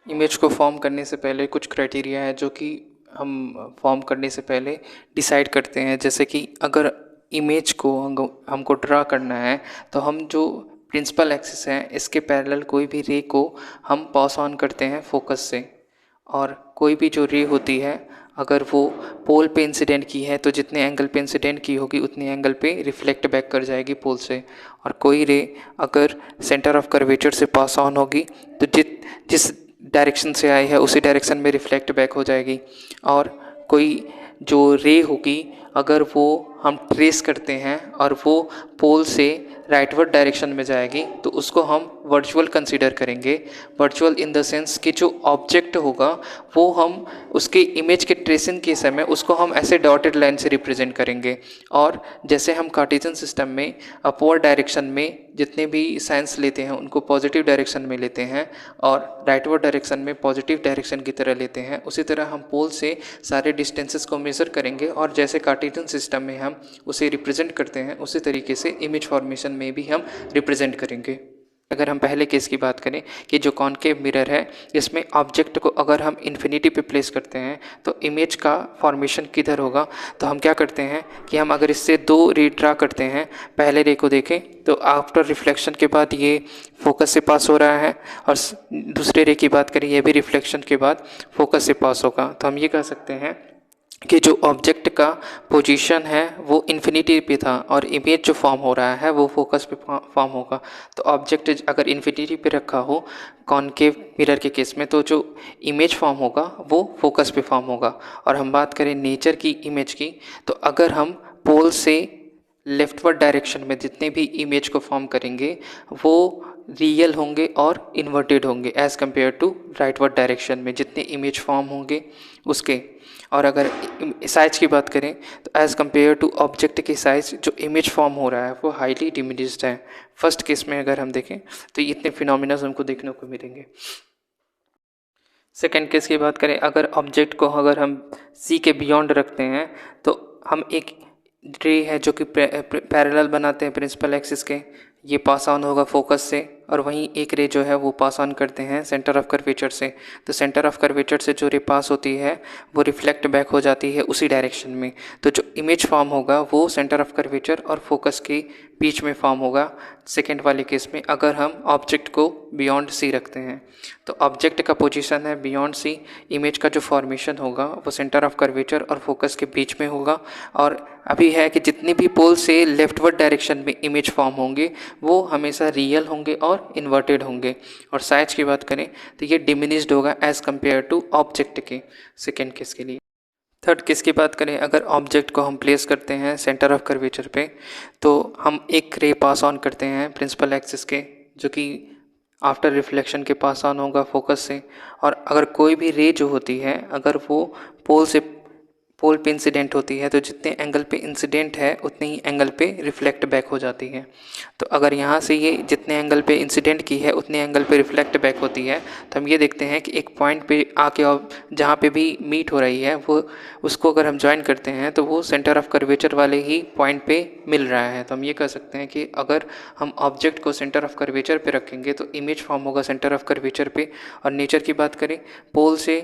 Image को form करने से पहले कुछ क्राइटेरिया है जो कि हम फॉर्म करने से पहले डिसाइड करते हैं। जैसे कि अगर इमेज को हमको ड्रा करना है तो हम जो प्रिंसिपल एक्सिस है इसके पैरेलल कोई भी रे को हम पास ऑन करते हैं फोकस से, और कोई भी जो रे होती है अगर वो पोल पे इंसिडेंट की है तो जितने एंगल पे इंसिडेंट की होगी उतने एंगल पे रिफ्लेक्ट बैक कर जाएगी पोल से। और कोई रे अगर सेंटर ऑफ कर्वेचर से पास ऑन होगी तो जिस डायरेक्शन से आई है उसी डायरेक्शन में रिफ्लेक्ट बैक हो जाएगी। और कोई जो रे होगी अगर वो हम ट्रेस करते हैं और वो पोल से राइटवर्ड डायरेक्शन में जाएगी तो उसको हम वर्चुअल कंसीडर करेंगे। वर्चुअल इन द सेंस कि जो ऑब्जेक्ट होगा वो हम उसके इमेज के ट्रेसिंग के समय उसको हम ऐसे डॉटेड लाइन से रिप्रेजेंट करेंगे। और जैसे हम कार्टेशियन सिस्टम में अपवर्ड डायरेक्शन में जितने भी साइंस लेते हैं उनको पॉजिटिव डायरेक्शन में लेते हैं और राइटवर्ड डायरेक्शन में पॉजिटिव डायरेक्शन की तरह लेते हैं, उसी तरह हम पोल से सारे डिस्टेंसेस को मेज़र करेंगे और जैसे कार्टेशियन सिस्टम में हम उसे रिप्रेजेंट करते हैं उसी तरीके से इमेज फॉर्मेशन में भी हम रिप्रेजेंट करेंगे। अगर हम पहले केस की बात करें कि जो कॉनकेव मिरर है इसमें ऑब्जेक्ट को अगर हम इन्फिनिटी पे प्लेस करते हैं तो इमेज का फॉर्मेशन किधर होगा, तो हम क्या करते हैं कि हम अगर इससे दो रे ड्रा करते हैं, पहले रे को देखें तो आफ्टर रिफ्लेक्शन के बाद ये फोकस से पास हो रहा है और दूसरे रे की बात करें ये भी रिफ्लेक्शन के बाद फोकस से पास होगा। तो हम ये कह सकते हैं कि जो ऑब्जेक्ट का पोजीशन है वो इन्फिनिटी पे था और इमेज जो फॉर्म हो रहा है वो फोकस पे फॉर्म होगा। तो ऑब्जेक्ट अगर इन्फिनिटी पे रखा हो कॉनकेव मिरर के केस में तो जो इमेज फॉर्म होगा वो फोकस पे फॉर्म होगा। और हम बात करें नेचर की इमेज की तो अगर हम पोल से लेफ्टवर्ड डायरेक्शन में जितने भी इमेज को फॉर्म करेंगे वो रियल होंगे और इन्वर्टेड होंगे as compare to rightward direction में जितने इमेज फॉर्म होंगे उसके। और अगर साइज की बात करें तो एज़ कम्पेयर टू ऑब्जेक्ट की साइज जो इमेज फॉर्म हो रहा है वो हाईली डिमिनिश्ड है। फर्स्ट केस में अगर हम देखें तो इतने फिनोमिना हमको देखने को मिलेंगे। सेकेंड केस की बात करें अगर ऑब्जेक्ट को अगर हम सी के बियॉन्ड रखते हैं तो हम एक रे है जो कि पैरेलल बनाते हैं प्रिंसिपल एक्सिस के, ये पास ऑन होगा फोकस से और वहीं एक रे जो है वो पास ऑन करते हैं सेंटर ऑफ कर्वेचर से। तो सेंटर ऑफ कर्वेचर से जो रे पास होती है वो रिफ्लेक्ट बैक हो जाती है उसी डायरेक्शन में। तो जो इमेज फॉर्म होगा वो सेंटर ऑफ कर्वेचर और फोकस के बीच में फॉर्म होगा सेकेंड वाले केस में अगर हम ऑब्जेक्ट को बियॉन्ड सी रखते हैं। तो ऑब्जेक्ट का पोजीशन है बियॉन्ड सी, इमेज का जो फॉर्मेशन होगा वो सेंटर ऑफ कर्वेचर और फोकस के बीच में होगा। और अभी है कि जितने भी पोल से लेफ्टवर्ड डायरेक्शन में इमेज फॉर्म होंगे वो हमेशा रियल होंगे और इन्वर्टेड होंगे। और साइज की बात करें तो ये डिमिनिश्ड होगा एज़ कम्पेयर टू ऑब्जेक्ट के सेकेंड केस के लिए। थर्ड केस की बात करें अगर ऑब्जेक्ट को हम प्लेस करते हैं सेंटर ऑफ कर्वेचर पे तो हम एक रे पास ऑन करते हैं प्रिंसिपल एक्सिस के जो कि आफ्टर रिफ्लेक्शन के पास ऑन होगा फोकस से। और अगर कोई भी रे जो होती है अगर वो पोल पे इंसिडेंट होती है तो जितने एंगल पे इंसिडेंट है उतने ही एंगल पे रिफ्लेक्ट बैक हो जाती है। तो अगर यहाँ से ये जितने एंगल पे इंसिडेंट की है उतने एंगल पे रिफ्लेक्ट बैक होती है तो हम ये देखते हैं कि एक पॉइंट पे आके और जहाँ पे भी मीट हो रही है वो उसको अगर हम ज्वाइन करते हैं तो वो सेंटर ऑफ कर्वेचर वाले ही पॉइंट पे मिल रहा है। तो हम ये कह सकते हैं कि अगर हम ऑब्जेक्ट को सेंटर ऑफ कर्वेचर पे रखेंगे तो इमेज फॉर्म होगा सेंटर ऑफ कर्वेचर पे। और नेचर की बात करें पोल से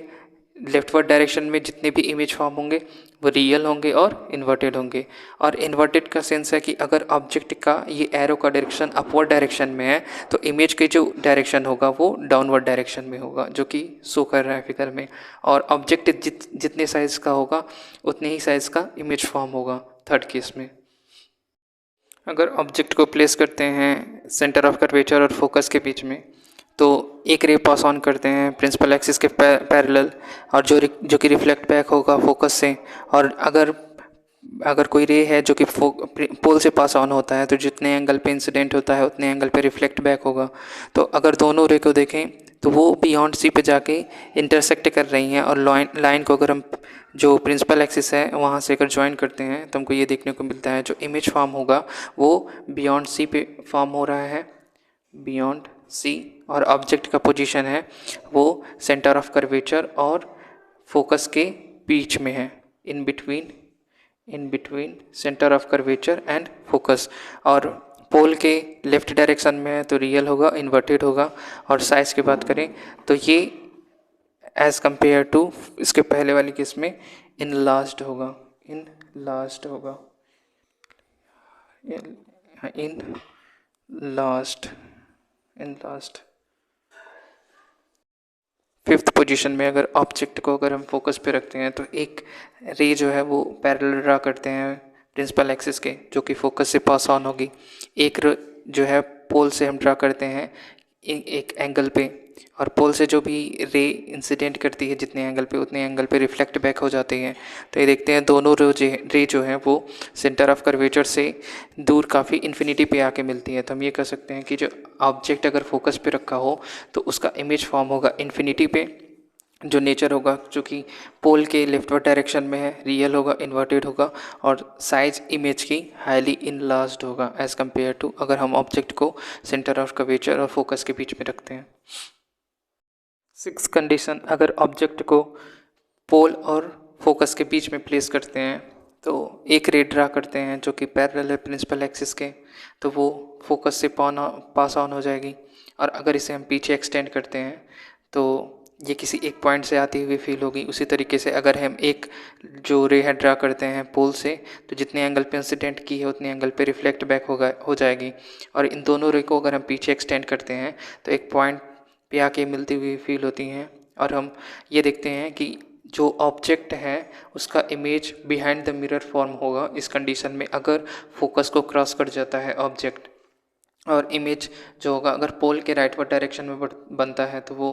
लेफ्टवर्ड डायरेक्शन में जितने भी इमेज फॉर्म होंगे वो रियल होंगे और इन्वर्टेड होंगे। और इन्वर्टेड का सेंस है कि अगर ऑब्जेक्ट का ये एरो का डायरेक्शन अपवर्ड डायरेक्शन में है तो इमेज के जो डायरेक्शन होगा वो डाउनवर्ड डायरेक्शन में होगा जो कि शो कर रहा है फिगर में। और ऑब्जेक्ट जितने साइज़ का होगा उतने ही साइज़ का इमेज फॉर्म होगा थर्ड केस में। अगर ऑब्जेक्ट को प्लेस करते हैं सेंटर ऑफ कर्वेचर और फोकस के बीच में तो एक रे पास ऑन करते हैं प्रिंसिपल एक्सिस के पैरेलल और जो कि रिफ्लेक्ट बैक होगा फोकस से। और अगर कोई रे है जो कि पोल से पास ऑन होता है तो जितने एंगल पे इंसिडेंट होता है उतने एंगल पे रिफ्लेक्ट बैक होगा। तो अगर दोनों रे को देखें तो वो बियॉन्ड सी पे जाके इंटरसेक्ट कर रही हैं और लाइन को अगर हम जो प्रिंसिपल एक्सिस है वहाँ से अगर ज्वाइन करते हैं तो हमको ये देखने को मिलता है जो इमेज फॉर्म होगा वो बियॉन्ड सी पे फॉर्म हो रहा है बियॉन्ड सी। और ऑब्जेक्ट का पोजीशन है वो सेंटर ऑफ कर्वेचर और फोकस के बीच में है in between centre of curvature and focus. और पोल के लेफ्ट डायरेक्शन में है तो रियल होगा इन्वर्टेड होगा। और साइज़ की बात करें तो ये एज़ कंपेयर टू इसके पहले वाली केस में इनलार्ज्ड होगा, इनलार्ज्ड होगा, इनलार्ज्ड, इनलार्ज्ड। फिफ्थ पोजीशन में अगर ऑब्जेक्ट को अगर हम फोकस पे रखते हैं तो एक रे जो है वो पैरेलल ड्रा करते हैं प्रिंसिपल एक्सिस के, जो कि फोकस से पास ऑन होगी। एक जो है पोल से हम ड्रा करते हैं एक एंगल पे, और पोल से जो भी रे इंसिडेंट करती है जितने एंगल पे उतने एंगल पे रिफ्लेक्ट बैक हो जाती है। तो ये देखते हैं दोनों रे जो हैं वो सेंटर ऑफ कर्वेचर से दूर काफ़ी इन्फिनिटी पे आके मिलती है। तो हम ये कह सकते हैं कि जो ऑब्जेक्ट अगर फोकस पे रखा हो तो उसका इमेज फॉर्म होगा इन्फिनिटी पे। जो नेचर होगा जो कि पोल के लेफ्टवर्ड डायरेक्शन में है, रियल होगा, इन्वर्टेड होगा, और साइज इमेज की हाईली इनलार्ज्ड होगा एज़ कम्पेयर टू अगर हम ऑब्जेक्ट को सेंटर ऑफ कर्वेचर और फोकस के बीच में रखते हैं। सिक्स कंडीशन, अगर ऑब्जेक्ट को पोल और फोकस के बीच में प्लेस करते हैं तो एक रे ड्रा करते हैं जो कि पैरेलल है प्रिंसिपल एक्सिस के, तो वो फोकस से पास ऑन हो जाएगी। और अगर इसे हम पीछे एक्सटेंड करते हैं तो ये किसी एक पॉइंट से आती हुई फील होगी। उसी तरीके से अगर हम एक जो रे है ड्रा करते हैं पोल से, तो जितने एंगल पे इंसिडेंट की है उतने एंगल पे रिफ्लेक्ट बैक हो जाएगी। और इन दोनों रे को अगर हम पीछे एक्सटेंड करते हैं तो एक पॉइंट पे आके मिलती हुई फील होती हैं। और हम ये देखते हैं कि जो ऑब्जेक्ट है उसका image behind the mirror form होगा इस कंडीशन में, अगर फोकस को क्रॉस कर जाता है ऑब्जेक्ट। और इमेज जो होगा अगर पोल के राइटवर्ड डायरेक्शन में बनता है तो वो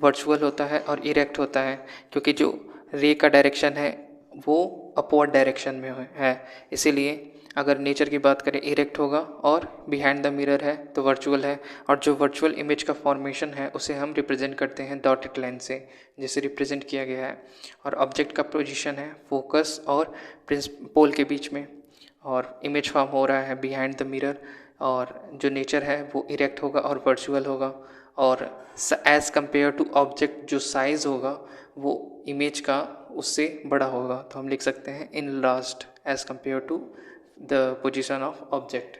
वर्चुअल होता है और इरेक्ट होता है, क्योंकि जो रे का डायरेक्शन है वो अपवर्ड डायरेक्शन में है। इसीलिए अगर नेचर की बात करें इरेक्ट होगा, और बिहाइंड द मिरर है तो वर्चुअल है। और जो वर्चुअल इमेज का फॉर्मेशन है उसे हम रिप्रेजेंट करते हैं डॉटेड लाइन से, जिसे रिप्रेजेंट किया गया है। और ऑब्जेक्ट का पोजीशन है फोकस और पोल के बीच में, और इमेज फॉर्म हो रहा है बिहाइंड द मिरर, और जो नेचर है वो इरेक्ट होगा और वर्चुअल होगा। और एज़ कंपेयर टू ऑब्जेक्ट जो साइज़ होगा वो इमेज का उससे बड़ा होगा। तो हम लिख सकते हैं enlarged as compare to the position of object.